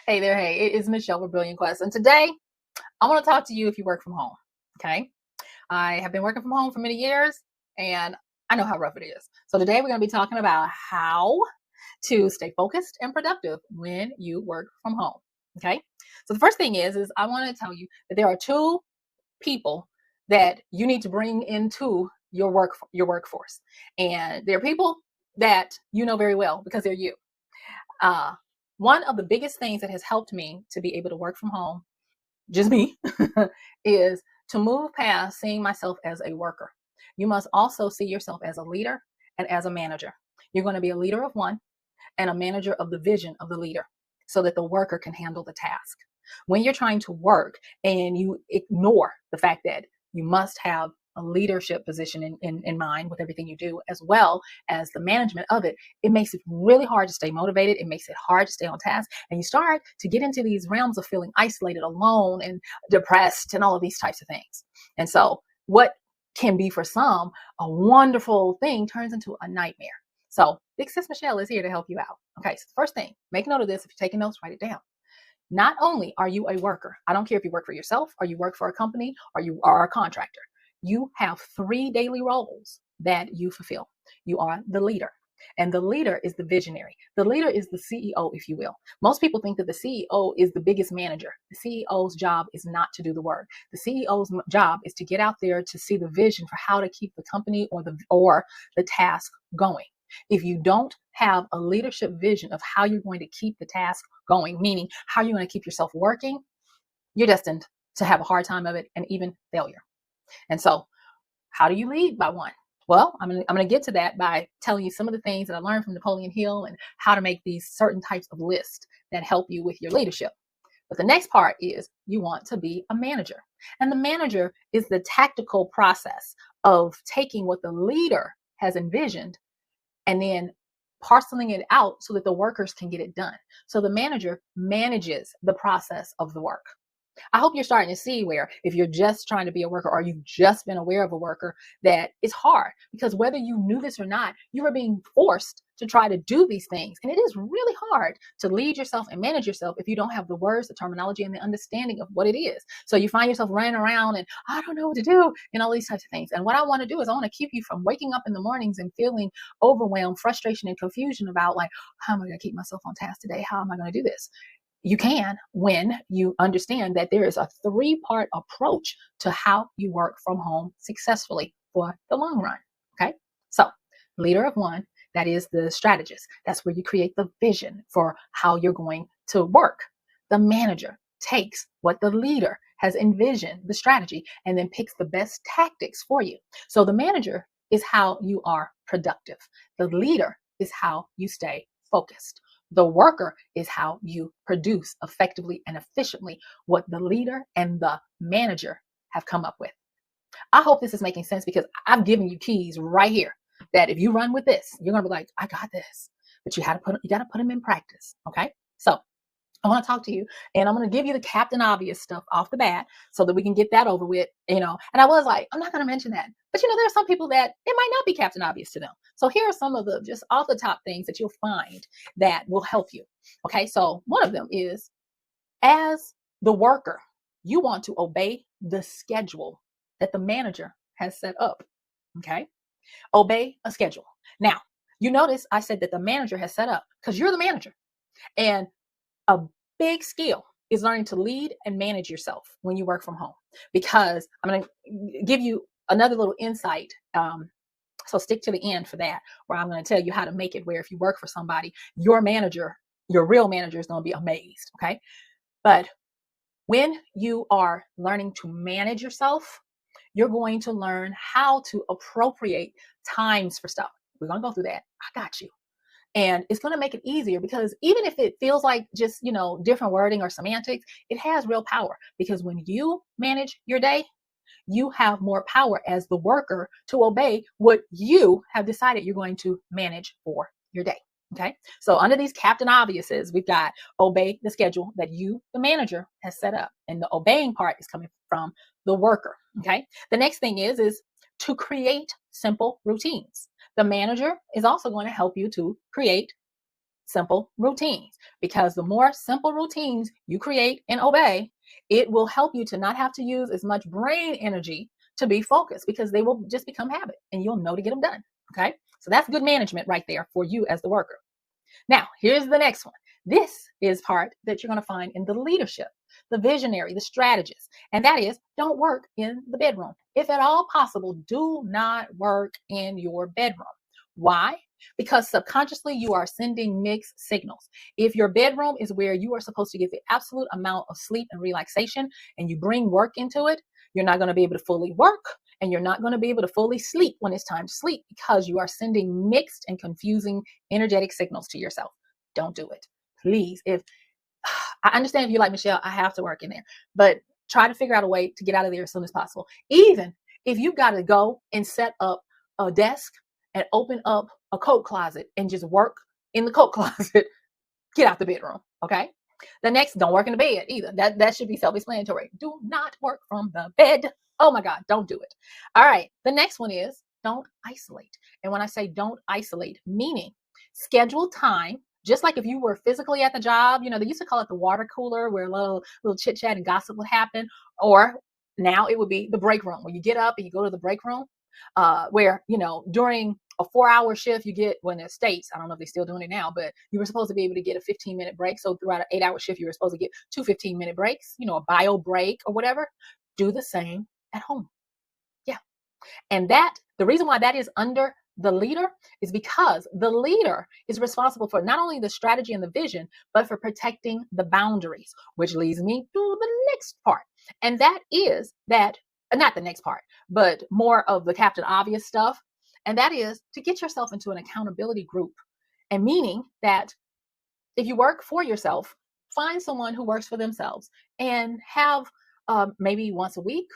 Hey there, hey, it is Michelle with Brilliant Quest. And today I want to talk to you if you work from home. Okay. I have been working from home for many years and I know how rough it is. So today we're going to be talking about how to stay focused and productive when you work from home. Okay. So the first thing is I want to tell you that there are two people that you need to bring into your workforce. And they're people that you know very well because they're you. Uh, One of the biggest things that has helped me to be able to work from home, just me, is to move past seeing myself as a worker. You must also see yourself as a leader and as a manager. You're going to be a leader of one and a manager of the vision of the leader so that the worker can handle the task. When you're trying to work and you ignore the fact that you must have a leadership position in mind with everything you do, as well as the management of it, it makes it really hard to stay motivated. It makes it hard to stay on task. And you start to get into these realms of feeling isolated, alone, and depressed, and all of these types of things. And so, what can be for some a wonderful thing turns into a nightmare. So, Big Sis Michelle is here to help you out. Okay, so the first thing, make note of this. If you're taking notes, write it down. Not only are you a worker, I don't care if you work for yourself or you work for a company or you are a contractor, you have three daily roles that you fulfill. You are the leader, and the leader is the visionary. The leader is the CEO, if you will. Most people think that the CEO is the biggest manager. The CEO's job is not to do the work. The CEO's job is to get out there to see the vision for how to keep the company or the task going. If you don't have a leadership vision of how you're going to keep the task going, meaning how you're going to keep yourself working, you're destined to have a hard time of it and even failure. And so, how do you lead by one? Well, I'm going to get to that by telling you some of the things that I learned from Napoleon Hill and how to make these certain types of lists that help you with your leadership. But the next part is you want to be a manager. And the manager is the tactical process of taking what the leader has envisioned and then parceling it out so that the workers can get it done. So the manager manages the process of the work. I hope you're starting to see where if you're just trying to be a worker or you've just been aware of a worker, that it's hard because whether you knew this or not, you are being forced to try to do these things. And it is really hard to lead yourself and manage yourself if you don't have the words, the terminology, and the understanding of what it is. So you find yourself running around and I don't know what to do and all these types of things. And what I want to do is I want to keep you from waking up in the mornings and feeling overwhelmed, frustration, and confusion about like, how am I going to keep myself on task today? How am I going to do this? You can when you understand that there is a three-part approach to how you work from home successfully for the long run. Okay. So, leader of one, that is the strategist. That's where you create the vision for how you're going to work. The manager takes what the leader has envisioned, the strategy, and then picks the best tactics for you. So, the manager is how you are productive, the leader is how you stay focused. The worker is how you produce effectively and efficiently what the leader and the manager have come up with. I hope this is making sense because I've given you keys right here that if you run with this, you're gonna be like, I got this. But you got to put them in practice. Okay. So I want to talk to you and I'm going to give you the Captain Obvious stuff off the bat so that we can get that over with, And I was like, I'm not going to mention that. But, there are some people that it might not be Captain Obvious to them. So here are some of the just off the top things that you'll find that will help you. Okay. So one of them is as the worker, you want to obey the schedule that the manager has set up. Okay. Obey a schedule. Now, you notice I said that the manager has set up because you're the manager. And a big skill is learning to lead and manage yourself when you work from home, because I'm going to give you another little insight. So stick to the end for that, where I'm going to tell you how to make it where if you work for somebody, your manager, your real manager is going to be amazed. Okay. But when you are learning to manage yourself, you're going to learn how to appropriate times for stuff. We're going to go through that. I got you. And it's going to make it easier because even if it feels like just, different wording or semantics, it has real power because when you manage your day, you have more power as the worker to obey what you have decided you're going to manage for your day. Okay. So under these Captain Obviouses, we've got obey the schedule that you, the manager, has set up. And the obeying part is coming from the worker. Okay. The next thing is to create simple routines. The manager is also going to help you to create simple routines, because the more simple routines you create and obey, it will help you to not have to use as much brain energy to be focused, because they will just become habit and you'll know to get them done. Okay. So that's good management right there for you as the worker. Now, here's the next one. This is part that you're going to find in the leadership, the visionary, the strategist, and that is don't work in the bedroom. If at all possible, do not work in your bedroom. Why? Because subconsciously you are sending mixed signals. If your bedroom is where you are supposed to get the absolute amount of sleep and relaxation, and you bring work into it, you're not going to be able to fully work, and you're not going to be able to fully sleep when it's time to sleep, because you are sending mixed and confusing energetic signals to yourself. Don't do it. Please. If I understand if you're like, Michelle, I have to work in there, but try to figure out a way to get out of there as soon as possible. Even if you've got to go and set up a desk and open up a coat closet and just work in the coat closet, get out the bedroom. Okay. The next, don't work in the bed either. That should be self-explanatory. Do not work from the bed. Oh my God, don't do it. All right. The next one is don't isolate. And when I say don't isolate, meaning schedule time. Just like if you were physically at the job, they used to call it the water cooler, where a little chit chat and gossip would happen. Or now it would be the break room, where you get up and you go to the break room, where, during a 4-hour shift, you get, when it states, I don't know if they're still doing it now, but you were supposed to be able to get a 15-minute break. So throughout an 8-hour shift, you were supposed to get 2 15-minute breaks, a bio break or whatever. Do the same at home. Yeah. And the reason why that is under the leader is because the leader is responsible for not only the strategy and the vision, but for protecting the boundaries, which leads me to the next part. And that is that, not the next part, but more of the Captain Obvious stuff. And that is to get yourself into an accountability group. And meaning that if you work for yourself, find someone who works for themselves and have maybe once a week,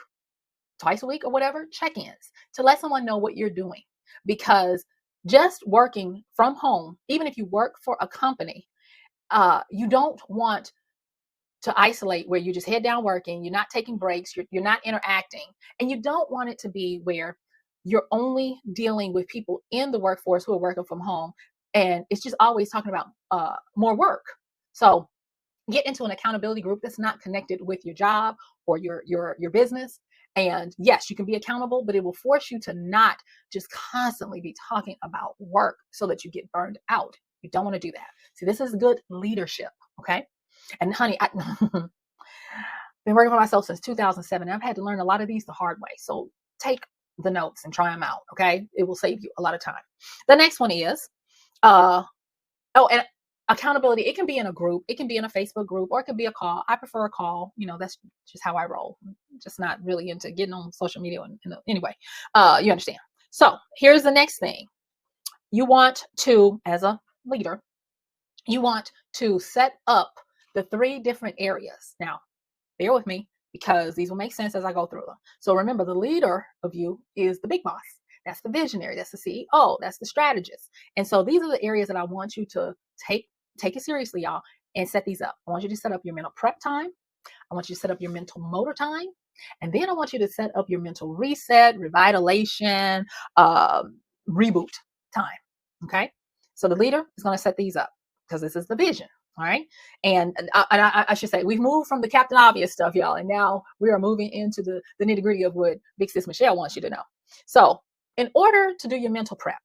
twice a week or whatever, check-ins to let someone know what you're doing. Because just working from home, even if you work for a company, you don't want to isolate where you just head down working, you're not taking breaks, you're not interacting. And you don't want it to be where you're only dealing with people in the workforce who are working from home. And it's just always talking about more work. So get into an accountability group that's not connected with your job or your business. And yes, you can be accountable, but it will force you to not just constantly be talking about work so that you get burned out. You don't want to do that. See, this is good leadership. Okay. And honey, I've been working for myself since 2007. And I've had to learn a lot of these the hard way. So take the notes and try them out. Okay. It will save you a lot of time. The next one is, and accountability. It can be in a group. It can be in a Facebook group, or it could be a call. I prefer a call. That's just how I roll. I'm just not really into getting on social media. Anyway, you understand. So here's the next thing. You want to, as a leader, you want to set up the 3 different areas. Now, bear with me, because these will make sense as I go through them. So remember, the leader of you is the big boss. That's the visionary. That's the CEO. That's the strategist. And so these are the areas that I want you to take it seriously, y'all, and set these up. I want you to set up your mental prep time. I want you to set up your mental motor time. And then I want you to set up your mental reset, revitalization, reboot time. Okay. So the leader is going to set these up, because this is the vision. All right. And I should say, we've moved from the Captain Obvious stuff, y'all. And now we are moving into the nitty gritty of what Big Sis Michelle wants you to know. So in order to do your mental prep,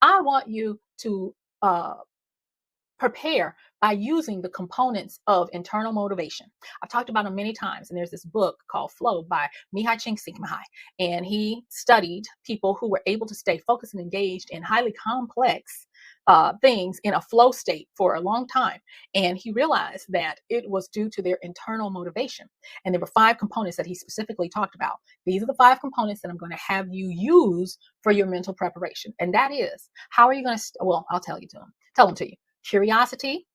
I want you to prepare by using the components of internal motivation. I've talked about them many times, and there's this book called Flow by Mihai Csikszentmihalyi, and he studied people who were able to stay focused and engaged in highly complex things in a flow state for a long time. And he realized that it was due to their internal motivation. And there were 5 components that he specifically talked about. These are the 5 components that I'm going to have you use for your mental preparation. And that is, how are you going to, I'll tell them to you. Curiosity,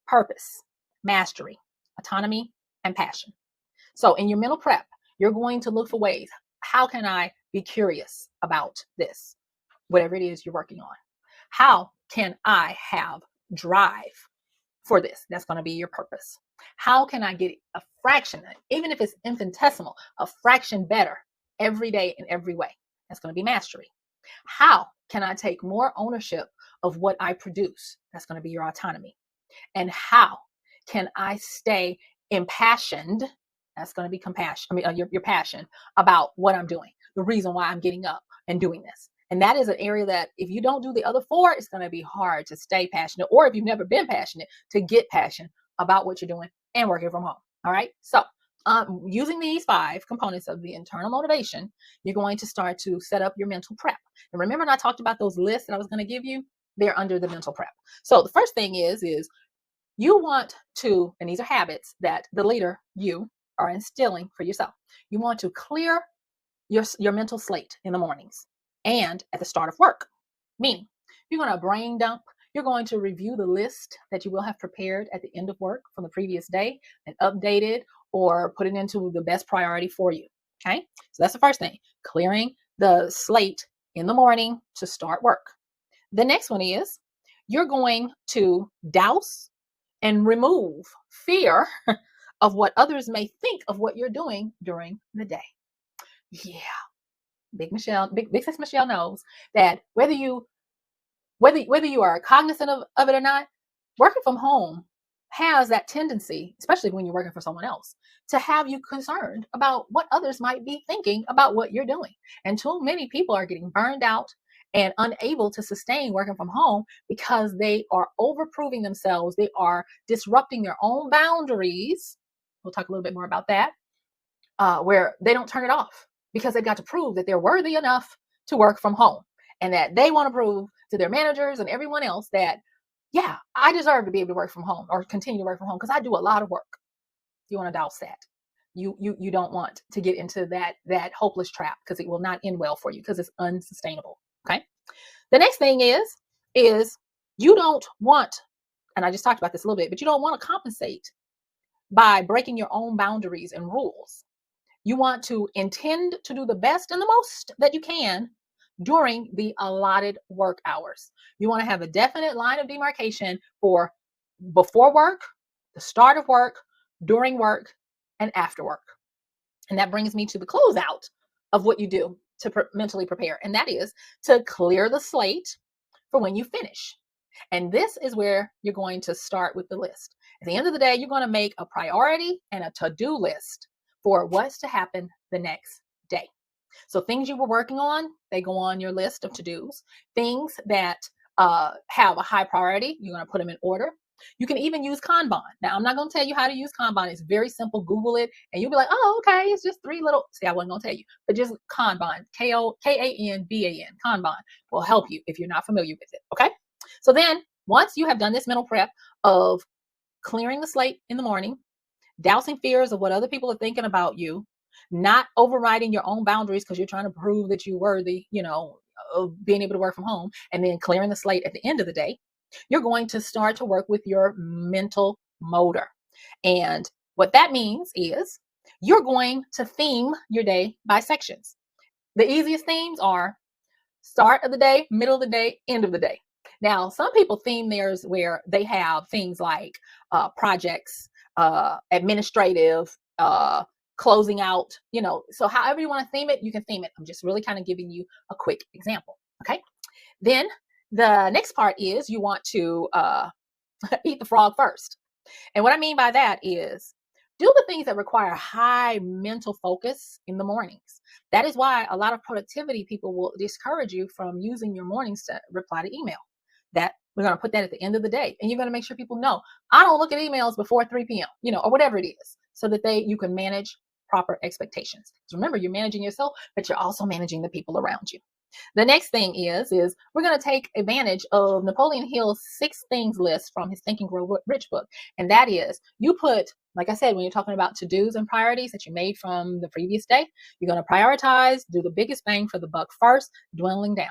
purpose, mastery, autonomy, and passion. So in your mental prep, you're going to look for ways. How can I be curious about this, whatever it is you're working on? How can I have drive for this? That's going to be your purpose. How can I get a fraction, even if it's infinitesimal, a fraction better every day in every way? That's going to be mastery. How can I take more ownership of what I produce? That's going to be your autonomy. And how can I stay impassioned? That's going to be compassion. Your passion about what I'm doing, the reason why I'm getting up and doing this. And that is an area that if you don't do the other four, it's going to be hard to stay passionate, or if you've never been passionate, to get passionate about what you're doing and working from home. All right. So using these 5 components of the internal motivation, you're going to start to set up your mental prep. And remember, I talked about those lists that I was going to give you. They're under the mental prep. So the first thing is you want to, and these are habits that the leader, you, are instilling for yourself. You want to clear your mental slate in the mornings and at the start of work. Meaning, you're going to brain dump. You're going to review the list that you will have prepared at the end of work from the previous day and update it or put it into the best priority for you. Okay, so that's the first thing, clearing the slate in the morning to start work. The next one is you're going to douse and remove fear of what others may think of what you're doing during the day. Yeah, Big Sis Michelle knows that whether you are cognizant of it or not, working from home has that tendency, especially when you're working for someone else, to have you concerned about what others might be thinking about what you're doing. And too many people are getting burned out and unable to sustain working from home because they are overproving themselves. They are disrupting their own boundaries. We'll talk a little bit more about that, where they don't turn it off because they've got to prove that they're worthy enough to work from home, and that they want to prove to their managers and everyone else that, yeah, I deserve to be able to work from home or continue to work from home because I do a lot of work. You want to douse that. You don't want to get into that hopeless trap because it will not end well for you because it's unsustainable. Okay. The next thing is you don't want, and I just talked about this a little bit, but you don't want to compensate by breaking your own boundaries and rules. You want to intend to do the best and the most that you can during the allotted work hours. You want to have a definite line of demarcation for before work, the start of work, during work, and after work. And that brings me to the closeout of what you do to mentally prepare. And that is to clear the slate for when you finish. And this is where you're going to start with the list. At the end of the day, you're going to make a priority and a to-do list for what's to happen the next day. So things you were working on, they go on your list of to-dos. Things that have a high priority, you're going to put them in order. You can even use Kanban. Now, I'm not going to tell you how to use Kanban. It's very simple. Google it, and you'll be like, oh, okay, it's just 3 little. See, I wasn't going to tell you, but just Kanban, Kanban. Kanban will help you if you're not familiar with it, okay? So then, once you have done this mental prep of clearing the slate in the morning, dousing fears of what other people are thinking about you, not overriding your own boundaries because you're trying to prove that you're worthy, of being able to work from home, and then clearing the slate at the end of the day, you're going to start to work with your mental motor. And what that means is you're going to theme your day by sections. The easiest themes are start of the day, middle of the day, end of the day. Now, some people theme theirs where they have things like projects, administrative, closing out, so however you want to theme it, you can theme it. I'm just really kind of giving you a quick example. Okay. Then the next part is you want to eat the frog first. And what I mean by that is do the things that require high mental focus in the mornings. That is why a lot of productivity people will discourage you from using your mornings to reply to email. That we're going to put that at the end of the day. And you're going to make sure people know, I don't look at emails before 3 p.m., or whatever it is, so that you can manage proper expectations. Because remember, you're managing yourself, but you're also managing the people around you. The next thing is we're going to take advantage of Napoleon Hill's 6 things list from his Think and Grow Rich book. And that is, you put, like I said, when you're talking about to-dos and priorities that you made from the previous day, you're going to prioritize, do the biggest bang for the buck first, dwindling down.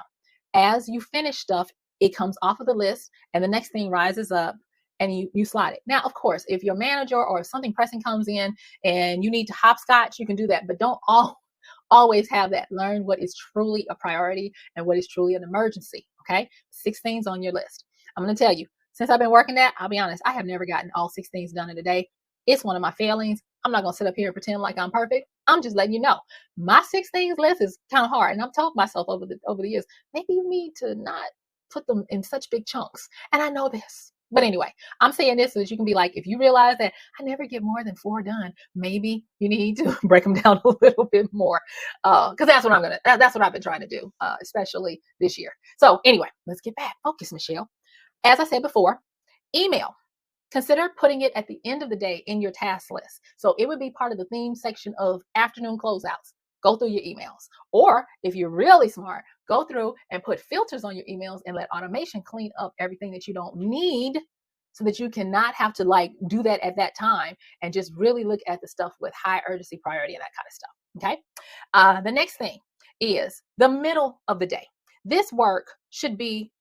As you finish stuff, it comes off of the list and the next thing rises up and you slide it. Now, of course, if your manager or something pressing comes in and you need to hopscotch, you can do that, but don't always have that. Learn what is truly a priority and what is truly an emergency. Okay. 6 things on your list. I'm going to tell you, since I've been working that, I'll be honest, I have never gotten all 6 things done in a day. It's one of my failings. I'm not going to sit up here and pretend like I'm perfect. I'm just letting you know my 6 things list is kind of hard. And I've told myself over the years, maybe you need to not put them in such big chunks. And I know this. But anyway, I'm saying this so that you can be like, if you realize that I never get more than 4 done, maybe you need to break them down a little bit more. Because that's what that's what I've been trying to do, especially this year. So anyway, let's get back. Focus, Michelle. As I said before, email. Consider putting it at the end of the day in your task list. So it would be part of the theme section of afternoon closeouts. Go through your emails. Or if you're really smart, go through and put filters on your emails and let automation clean up everything that you don't need so that you cannot have to like do that at that time and just really look at the stuff with high urgency, priority, and that kind of stuff. Okay. The next thing is the middle of the day. This work should be,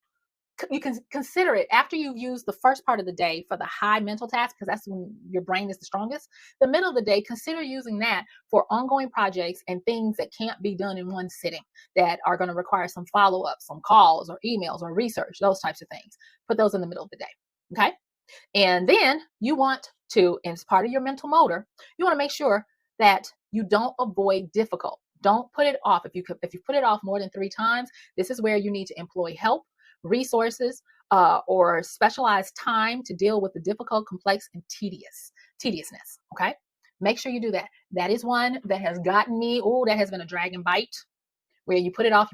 you can consider it after you've used the first part of the day for the high mental task, because that's when your brain is the strongest. The middle of the day, consider using that for ongoing projects and things that can't be done in one sitting that are going to require some follow-up, some calls or emails or research, those types of things. Put those in the middle of the day. Okay. And then you want to, as part of your mental motor, you want to make sure that you don't avoid difficult. Don't put it off. If you put it off more than 3 times, this is where you need to employ help, resources, or specialized time to deal with the difficult, complex, and tediousness. Okay. Make sure you do that. That is one that has gotten me. Oh, that has been a drag and bite where you put it off,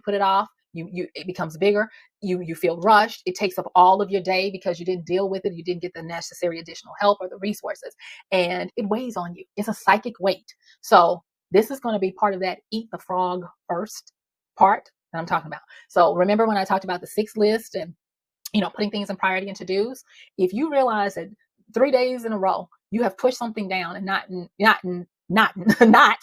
it becomes bigger. You feel rushed. It takes up all of your day because you didn't deal with it. You didn't get the necessary additional help or the resources, and it weighs on you. It's a psychic weight. So this is going to be part of that eat the frog first part that I'm talking about. So remember when I talked about the 6 list and, putting things in priority and to-dos, if you realize that 3 days in a row, you have pushed something down and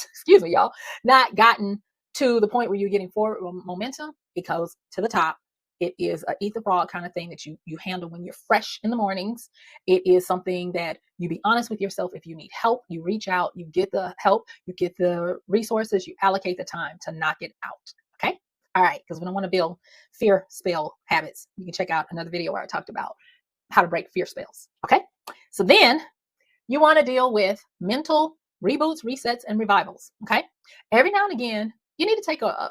excuse me, y'all, not gotten to the point where you're getting forward momentum, it goes to the top. It is a eat the frog kind of thing that you handle when you're fresh in the mornings. It is something that you be honest with yourself. If you need help, you reach out, you get the help, you get the resources, you allocate the time to knock it out. Okay. All right. Because we don't want to build fear spell habits. You can check out another video where I talked about how to break fear spells. Okay. So then you want to deal with mental reboots, resets, and revivals. Okay. Every now and again, you need to take a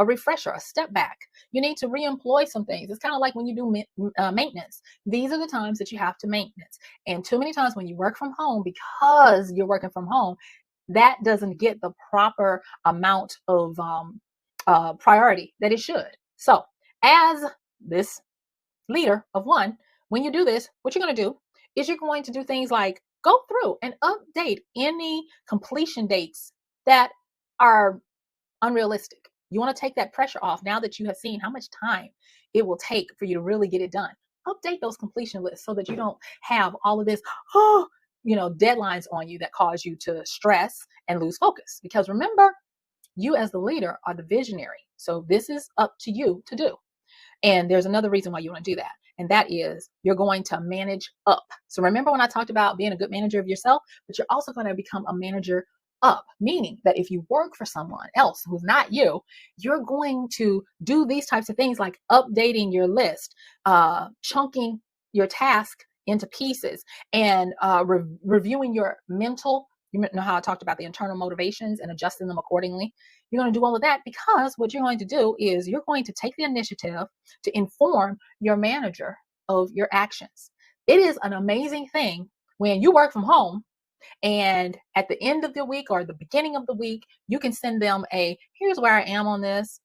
refresher, a step back. You need to reemploy some things. It's kind of like when you do maintenance. These are the times that you have to maintenance. And too many times when you work from home, because you're working from home, that doesn't get the proper amount of priority that it should. So as this leader of one, when you do this, what you're going to do is you're going to do things like go through and update any completion dates that are unrealistic. You want to take that pressure off now that you have seen how much time it will take for you to really get it done. Update those completion lists so that you don't have all of this, deadlines on you that cause you to stress and lose focus. Because remember, you as the leader are the visionary. So this is up to you to do. And there's another reason why you want to do that. And that is you're going to manage up. So remember when I talked about being a good manager of yourself, but you're also going to become a manager up, meaning that if you work for someone else who's not you, you're going to do these types of things like updating your list, chunking your task into pieces, and reviewing your mental. You know how I talked about the internal motivations and adjusting them accordingly. You're going to do all of that because what you're going to do is you're going to take the initiative to inform your manager of your actions. It is an amazing thing when you work from home and at the end of the week or the beginning of the week, you can send them here's where I am on this.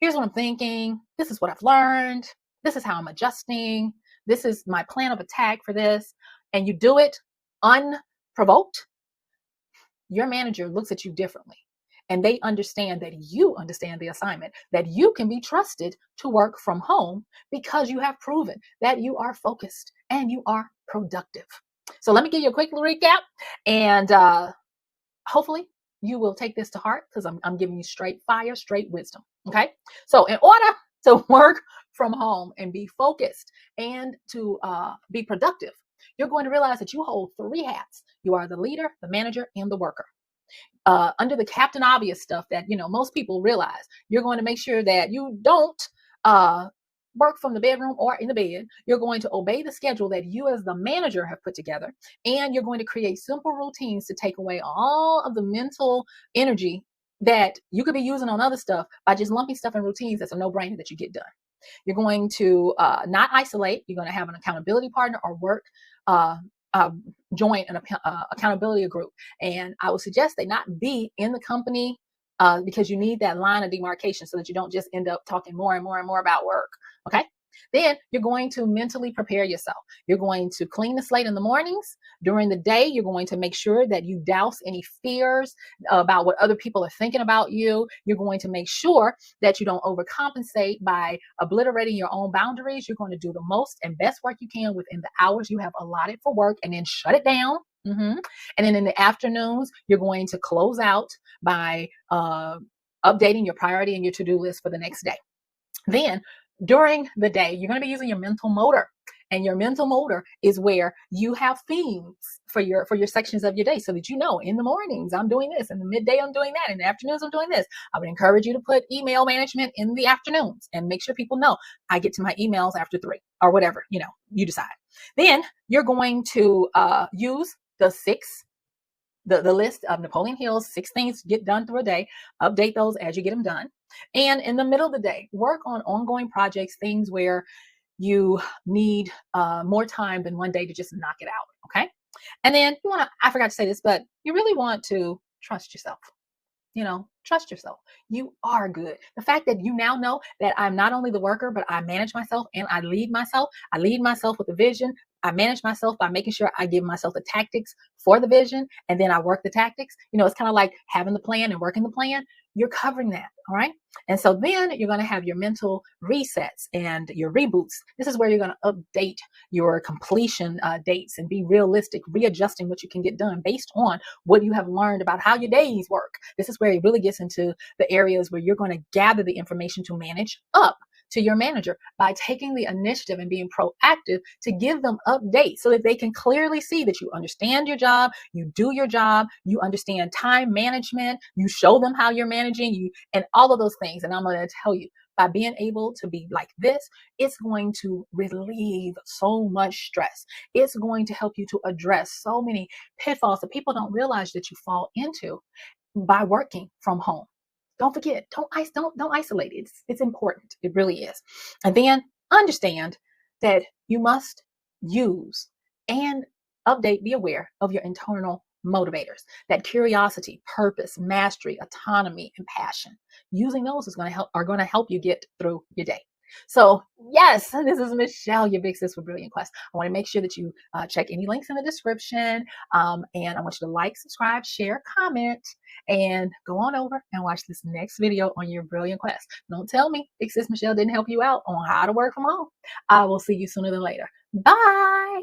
Here's what I'm thinking. This is what I've learned. This is how I'm adjusting. This is my plan of attack for this. And you do it unprovoked. Your manager looks at you differently. And they understand that you understand the assignment, that you can be trusted to work from home because you have proven that you are focused and you are productive. So let me give you a quick recap, and hopefully you will take this to heart because I'm giving you straight fire, straight wisdom. Okay. So in order to work from home and be focused and to be productive, you're going to realize that you hold 3 hats. You are the leader, the manager, and the worker. Under the Captain Obvious stuff that, most people realize, you're going to make sure that you don't work from the bedroom or in the bed. You're going to obey the schedule that you as the manager have put together. And you're going to create simple routines to take away all of the mental energy that you could be using on other stuff by just lumping stuff in routines that's a no-brainer that you get done. You're going to not isolate. You're going to have an accountability partner or work. Uh, Join an accountability group. And I would suggest they not be in the company because you need that line of demarcation so that you don't just end up talking more and more and more about work. Okay. Then you're going to mentally prepare yourself. You're going to clean the slate in the mornings. During the day, you're going to make sure that you douse any fears about what other people are thinking about you. You're going to make sure that you don't overcompensate by obliterating your own boundaries. You're going to do the most and best work you can within the hours you have allotted for work and then shut it down. And then in the afternoons, you're going to close out by updating your priority and your to-do list for the next day. Then during the day, you're going to be using your mental motor. And your mental motor is where you have themes for your sections of your day, so that you know in the mornings I'm doing this, in the midday I'm doing that, in the afternoons I'm doing this. I would encourage you to put email management in the afternoons and make sure people know I get to my emails after 3 or whatever, you decide. Then you're going to use the list of Napoleon Hill's 6 things to get done through a day. Update those as you get them done. And in the middle of the day, work on ongoing projects, things where you need more time than one day to just knock it out. Okay. And then I forgot to say this, but you really want to trust yourself. Trust yourself. You are good. The fact that you now know that I'm not only the worker, but I manage myself and I lead myself. I lead myself with a vision. I manage myself by making sure I give myself the tactics for the vision, and then I work the tactics. It's kind of like having the plan and working the plan. You're covering that. All right. And so then you're going to have your mental resets and your reboots. This is where you're going to update your completion dates and be realistic, readjusting what you can get done based on what you have learned about how your days work. This is where it really gets into the areas where you're going to gather the information to manage up to your manager by taking the initiative and being proactive to give them updates so that they can clearly see that you understand your job, you do your job, you understand time management, you show them how you're managing you, and all of those things. And I'm going to tell you, by being able to be like this, it's going to relieve so much stress. It's going to help you to address so many pitfalls that people don't realize that you fall into by working from home. Don't forget, don't isolate. It's important. It really is. And then understand that you must use and be aware of your internal motivators. That curiosity, purpose, mastery, autonomy, and passion. Using those are going to help you get through your day. So yes, this is Michelle, your big sis with Brilliant Quest. I want to make sure that you check any links in the description. And I want you to like, subscribe, share, comment, and go on over and watch this next video on your Brilliant Quest. Don't tell me big sis Michelle didn't help you out on how to work from home. I will see you sooner than later. Bye.